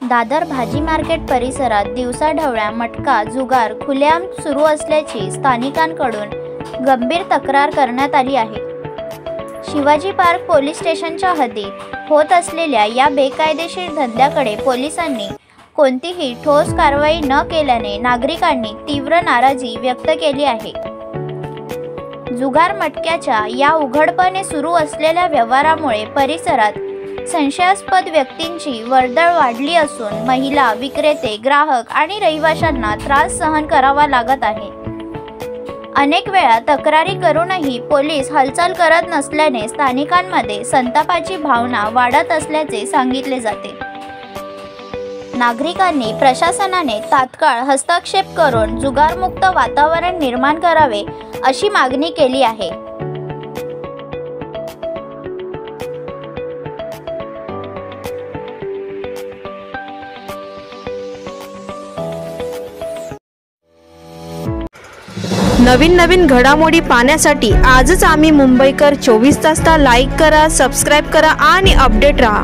दादर भाजी मार्केट परिसरात दिवसाढवळ्या मटका जुगार खुलेआम सुरू असल्याची स्थानिकांकडून गंभीर तक्रार करण्यात आली आहे। शिवाजी पार्क पोलीस स्टेशनच्या हद्दीत होत असलेल्या या बेकायदेशीर धंद्याकडे पोलिसांनी कोणतीही ठोस कारवाई न केल्याने नागरिकांनी तीव्र नाराजी व्यक्त केली आहे। जुगार मटक्याच्या या उघडपणे सुरू असलेल्या व्यवहारामुळे परिसरात संशयास्पद व्यक्तींची वर्दळ वाढली असून महिला, विक्रेते, ग्राहक आणि रहिवाशांना त्रास सहन करावा लागत आहे। अनेक वेळा तक्रारी करूनही पोलीस हालचाल करत नसल्याने स्थानिकांमध्ये संतापाची भावना वाढत असल्याचे सांगितले जाते। नागरिकांनी प्रशासनाने तात्काळ हस्तक्षेप करून जुगारमुक्त वातावरण निर्माण करावे अशी मागणी केली आहे। नवीन घडामोडी पाहण्यासाठी आजच आम्ही मुंबईकर 24 तासला लाईक करा, सबस्क्राईब करा आणि अपडेट रहा।